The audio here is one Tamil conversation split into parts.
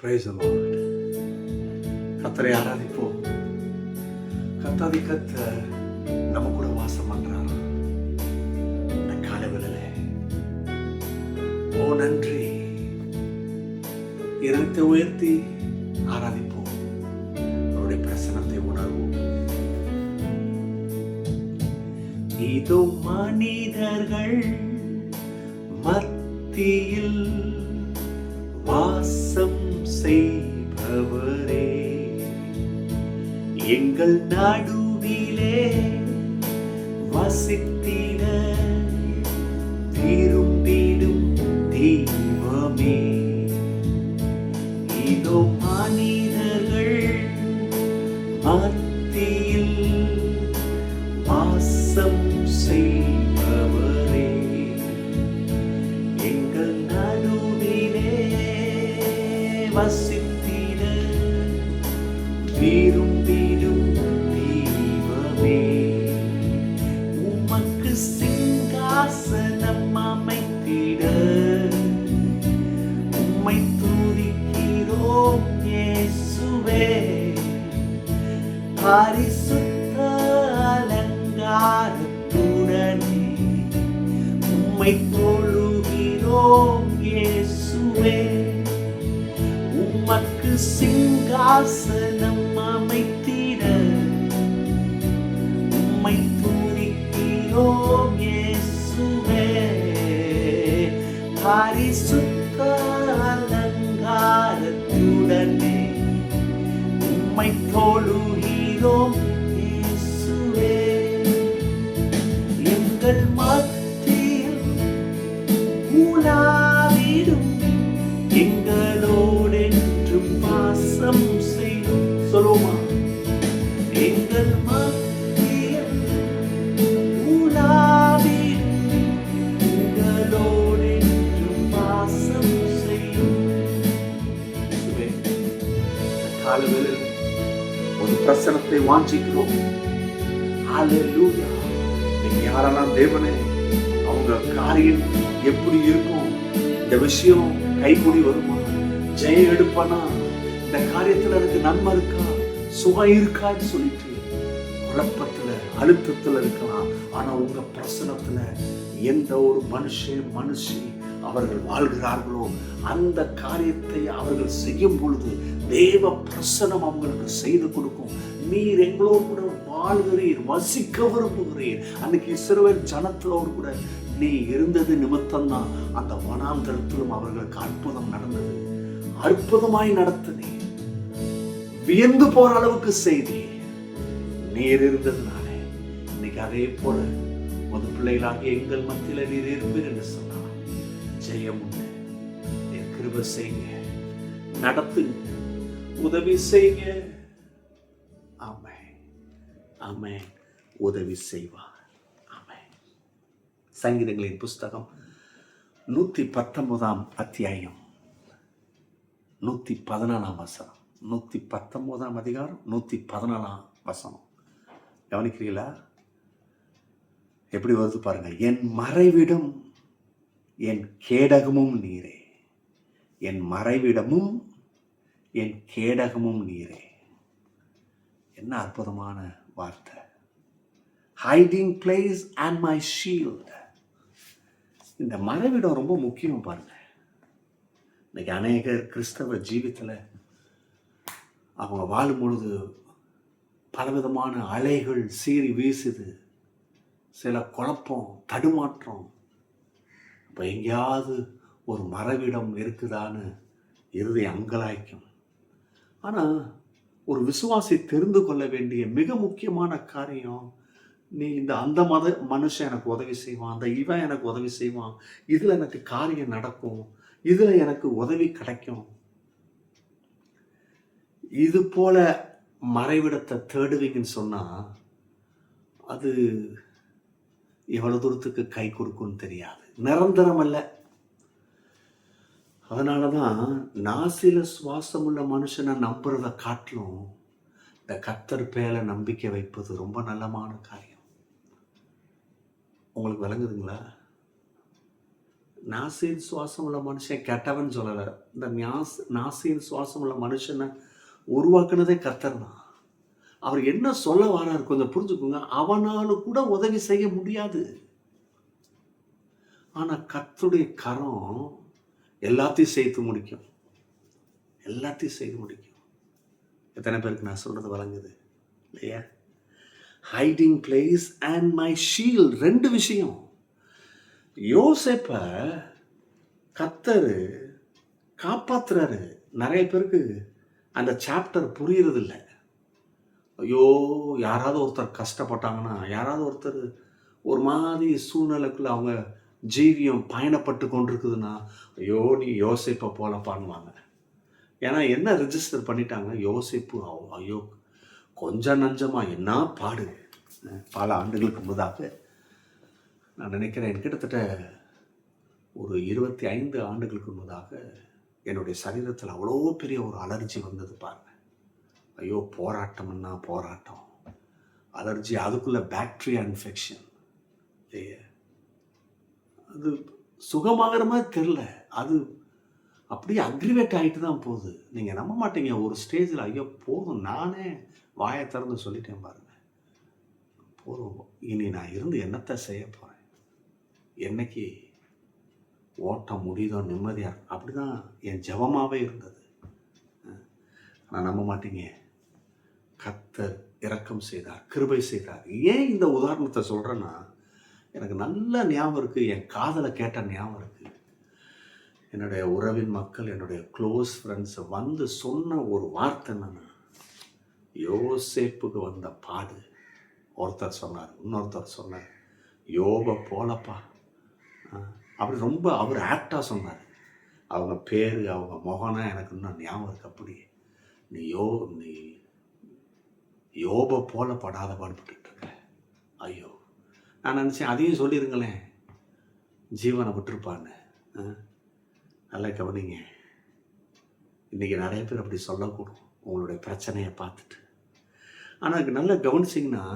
Praise the Lord. கர்த்தரை ஆராதிப்போம். கர்த்தாதி கர்த்தர் நம்ம கூட வாசம் பண்றாரா இந்த காலவெளியில. ஓ நன்றி. இருத்தை உயர்த்தி ஆராதிப்போம். அவருடைய பிரசன்னத்தை உணர்வோம். இதோ மனிதர்கள் மத்தியில் வாசம் செய்பவரே, எங்கள் நடுவிலே வசித்திட விரும்பிடும் தெய்வமே. இதோ மனிதர்கள் மத்தியில் வாசம் செய்பவரே, எங்கள் நடுவிலே வசித்திட விரும்பிடும் தெய்வமே. உமக்கு சிங்காசனம் அமைத்திட உம்மை துதிக்கிறோம் இயேசுவே. பரிசுத்த அலங்காரத்துடனே உம்மை தொழுகிறோம் இயேசுவே. உமக்கு சிங்காசனம் அமைத்திட உம்மை துதிக்கிறோம் இயேசுவே. பரிசுத்த அலங்காரத்துடனே உம்மை தொழுகிறோம் இயேசுவே. எங்கள் மத்தியில் உலாவிடும் எங்களோடென்றும் வாசம் செய்யும். சொல்லுமா? எங்கள் மத்தியில் உலாவிடும் எங்களோடென்றும் வாசம் செய்யும். காலவேளையில் ஒரு பிரசனத்தை வாஞ்சிக்கிறோம். ஹல்லேலூயா. நீங்க யாரெல்லாம் தேவனே அவங்க காரியம் எப்படி இருக்கும், இந்த விஷயம் கைகூடி வருமா, ஜெயம் எடுப்பானா, இந்த காரியத்துல எனக்கு நன்மை இருக்கா, சுகம் இருக்கான்னு சொல்லிட்டு குழப்பத்துல அழுத்தத்துல இருக்கலாம். ஆனா உங்க பிரசனத்துல எந்த ஒரு மனுஷி அவர்கள் வாழ்கிறார்களோ அந்த காரியத்தை அவர்கள் செய்யும் பொழுது தேவ பிரசனம் அவங்களுக்கு செய்து கொடுக்கும். நீர் எங்களோடு கூட வாழ்கிறீர், வசிக்க விரும்புகிறீர். அன்னைக்கு இஸ்ரவேல் ஜனத்தோடு கூட நீ இருந்தது நிமித்தம்தான் அந்த வனாந்தரத்திலும் அவர்களுக்கு அற்புதம் நடந்தது. அற்புதமாய் நடத்தினீர், வியந்து போற அளவுக்கு செய்தி நீர் இருந்ததுனாலே இன்னைக்கு அதே போல ஒரு பிள்ளைகளாகிய எங்கள் மத்தியில நீர் இருப்பீர் என்று சொன்னார். ஜெயம் உண்டு. நீர் கிருபை செய்யுங்க, நடத்துங்க, உதவி செய்யுங்க. ஆமென், ஆமென். உதவி செய்வார். ஆமென். சங்கீதங்களின் புஸ்தகம் 119 அத்தியாயம் 114 வசனம். 119 அதிகாரம் 114 வசனம். கவனிக்கிறீங்களா? எப்படி வருது பாருங்க. என் மறைவிடம் என் கேடகமும் நீரே, என் மறைவிடமும் என் கேடகமும் நீரே. என்ன அற்புதமான வார்த்தை. Hiding place and my shield. இந்த மறைவிடம் ரொம்ப முக்கியம் பாருங்க. இன்னைக்கு அநேகர் கிறிஸ்தவ ஜீவித்துல அவங்க வாழும் பொழுது பலவிதமான அலைகள் சீறி வீசுது, சில குழப்பம் தடுமாற்றம். இப்போ எங்கேயாவது ஒரு மறைவிடம் இருக்குதான்னு இறுதி அங்கலாய்க்கும். ஆனால் ஒரு விசுவாசி தெரிந்து கொள்ள வேண்டிய மிக முக்கியமான காரியம், நீ அந்த மனுஷன் எனக்கு உதவி செய்வான், அந்த இவன் எனக்கு உதவி செய்வான், இதில் எனக்கு காரியம் நடக்கும், இதில் எனக்கு உதவி கிடைக்கும். இது போல மறைவிடத்தை தேடுவீங்கன்னு சொன்னால் அது எவ்வளவு தூரத்துக்கு கை கொடுக்கும்னு தெரியாது, நிரந்தரம் அல்ல. அதனால தான் நாசில சுவாசமுள்ள மனுஷனை நம்புறதை காட்டிலும் இந்த கர்த்தர் பேல நம்பிக்கை வைப்பது ரொம்ப நல்லமான காரியம். உங்களுக்கு விளங்குதுங்களா? நாசியின் சுவாசம் உள்ள மனுஷன் கெட்டவன் சொல்லலை. இந்த நாசியின் சுவாசம் உள்ள மனுஷனை உருவாக்குனதே கர்த்தர் தான். அவர் என்ன சொல்ல வராரு கொஞ்சம் புரிஞ்சுக்கோங்க. அவனாலும் கூட உதவி செய்ய முடியாது. ஆனா கர்த்தருடைய கரம் எல்லாத்தையும் செய்து முடிக்கும். எல்லாத்தையும் செய்து முடிக்கும். எத்தனை பேருக்கு நான் சொல்றது வழங்குது இல்லையா? Hiding place and my shield, 2 விஷயம். யோசேப்ப கர்த்தர் காப்பாத்துறாரு. நிறைய பேருக்கு அந்த சாப்டர் புரியறது இல்லை. ஐயோ, யாராவது ஒருத்தர் கஷ்டப்பட்டாங்கன்னா, யாராவது ஒருத்தர் ஒரு மாதிரி சூழ்நிலைக்குள்ள அவங்க ஜீவியம் பயணப்பட்டு கொண்டிருக்குதுன்னா, ஐயோ நீ யோசேப்பை போல பண்ணுவாங்க. ஏன்னா என்ன ரிஜிஸ்டர் பண்ணிட்டாங்க, யோசேப்பு ஐயோ கொஞ்சம் நஞ்சமா என்ன பாடு. பல ஆண்டுகளுக்கு முன்னதாக நான் நினைக்கிறேன், கிட்டத்தட்ட ஒரு 25 ஆண்டுகளுக்கு முன்னதாக என்னுடைய சரீரத்தில் அவ்வளோ பெரிய ஒரு அலர்ஜி வந்தது பாருங்க. ஐயோ, போராட்டம்னா போராட்டம், அலர்ஜி, அதுக்குள்ள பாக்டீரியா இன்ஃபெக்ஷன். அது சுகமாகிற மாதிரி தெரில, அது அப்படியே அக்ரிவேட் ஆகிட்டு தான் போகுது. நீங்கள் நம்ப மாட்டீங்க, ஒரு ஸ்டேஜில் ஐயோ போதும், நானே வாயை திறந்து சொல்லிட்டேன் பாருங்க, போதும், இனி நான் இருந்து என்னத்தை செய்ய போகிறேன், என்னைக்கு ஓட்டம் முடியுதோ நிம்மதியாக, அப்படி தான் என் ஜெபமாகவே இருந்தது. நான் நம்ப மாட்டீங்க, கர்த்தர் இரக்கம் செய்தார், கிருபை செய்தார். ஏன் இந்த உதாரணத்தை சொல்கிறேன்னா, எனக்கு நல்ல ஞாபகம் இருக்குது, என் காதலை கேட்ட ஞாபகம் இருக்குது. என்னுடைய உறவின் மக்கள், என்னுடைய க்ளோஸ் ஃப்ரெண்ட்ஸ் வந்து சொன்ன ஒரு வார்த்தை என்னன்னா, யோசேப்புக்கு வந்த பாடு. ஒருத்தர் சொன்னார், இன்னொருத்தர் சொன்னார், யோப போலப்பா. அப்படி ரொம்ப அவர் ஆக்டாக சொன்னார். அவங்க பேர், அவங்க முகனா எனக்கு இன்னும் ஞாபகம் இருக்கு. அப்படி நீ யோப போல படாத பாடுபட்டு இருக்க. ஐயோ, நான் நினச்சேன் அதையும் சொல்லிடுங்களேன், ஜீவனை விட்டுருப்பான்னு. நல்லா கவனிங்க, இன்றைக்கி நிறைய பேர் அப்படி சொல்லக்கூடும் உங்களுடைய பிரச்சனையை பார்த்துட்டு. ஆனால் நல்லா கவனிச்சிங்கன்னா,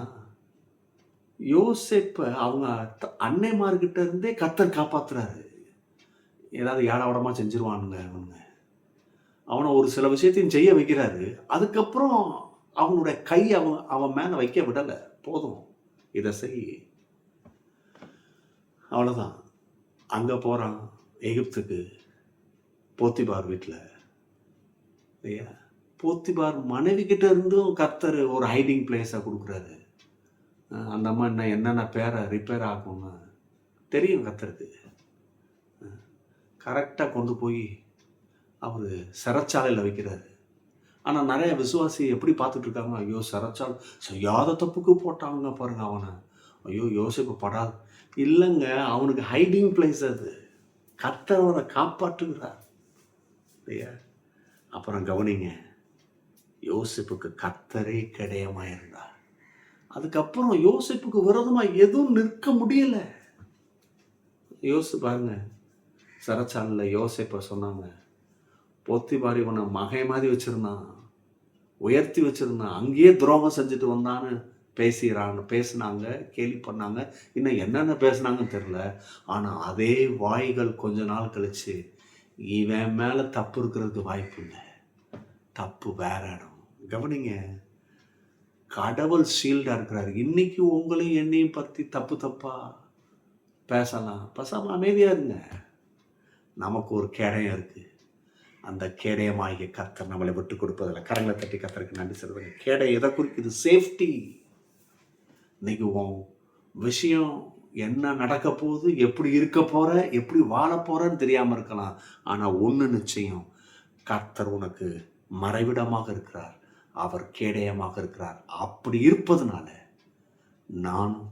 யோசேப்பை அவங்க அன்னைமார்கிட்ட இருந்தே கர்த்தர் காப்பாற்றுறாரு. ஏதாவது ஏடாவடமாக செஞ்சிருவானுங்க அவனை ஒரு சில விஷயத்தையும் செய்ய வைக்கிறாரு. அதுக்கப்புறம் அவனுடைய கை அவன் மேலே வைக்க விடலை. போதும், இதை செய், அவ்வளோதான். அங்கே போகிறான் எகிப்துக்கு, போத்திபார் வீட்டில். இல்லையா, போத்திபார் மனைவி கிட்ட இருந்தும் கர்த்தர் ஒரு ஹைடிங் பிளேஸை கொடுக்குறாரு. அந்த அம்மா என்னென்ன பேரை ரிப்பேர் ஆகும்னு தெரியும் கர்த்தருக்கு. கரெக்டாக கொண்டு போய் அவர் சிறைச்சாலையில் வைக்கிறாரு. ஆனால் நிறைய விசுவாசி எப்படி பார்த்துட்ருக்காங்க, ஐயோ சிறைச்சாலை செய்யாத தப்புக்கு போட்டாங்க பாருங்க அவனை, ஐயோ யோசிப்பு படாது. இல்லைங்க, அவனுக்கு ஹைடிங் பிளேஸ் அது, கர்த்தர் அவனை காப்பாற்றுகிறார் இல்லையா. அப்புறம் கவனிங்க, யோசிப்புக்கு கர்த்தரே கிடையமாக இருந்தார். அதுக்கப்புறம் யோசிப்புக்கு விரோதமாக எதுவும் நிற்க முடியல. யோசிச்சு பாருங்க, சிறைச்சாலையில் யோசிப்பை சொன்னாங்க, போத்திபார் இவனை மகை மாதிரி வச்சிருந்தான், உயர்த்தி வச்சிருந்தான், அங்கேயே துரோகம் செஞ்சுட்டு வந்தான்னு பேசினாங்க, கேலி பண்ணாங்க, இன்னும் என்னென்ன பேசுனாங்கன்னு தெரில. ஆனால் அதே வாய்கள் கொஞ்ச நாள் கழிச்சு, இவன் மேலே தப்பு இருக்கிறதுக்கு வாய்ப்பு இல்லை, தப்பு வேற இடம். கவனிங்க, கடவுள் ஷீல்டாக இருக்கிறாரு. இன்னைக்கு உங்களையும் என்னையும் பற்றி தப்பா பேசலாம், பேசாமல் அமைதியாக இருங்க. நமக்கு ஒரு கேடயம் இருக்குது, அந்த கேடயமாகிய கர்த்தர் நம்மளை விட்டு கொடுப்பதில்லை. கரங்களை தட்டி கர்த்தருக்கு நன்றி சொல்லுவாங்க. கேடயம் எதை குறிக்குது? சேஃப்டி. இன்னைக்கு உன் விஷயம் என்ன நடக்க போகுது, எப்படி இருக்க போகிற, எப்படி வாழ போகிறன்னு தெரியாமல் இருக்கலாம். ஆனால் ஒன்று நிச்சயம், கர்த்தர் உனக்கு மறைவிடமாக இருக்கிறார், அவர் கேடயமாக இருக்கிறார். அப்படி இருப்பதுனால நானும்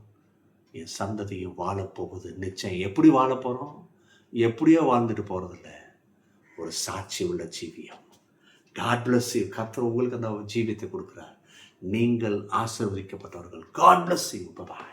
என் சந்ததியும் வாழப்போகுது நிச்சயம். எப்படி வாழ போகிறோம்? எப்படியோ வாழ்ந்துட்டு போகிறதில்ல, ஒரு சாட்சி உள்ள ஜீவியம். God bless you. கர்த்தர் உங்களுக்கு அந்த ஜீவியத்தை கொடுக்குறார். நீங்கள் ஆசீர்வதிக்கப்பட்டவர்கள். God bless you. பை.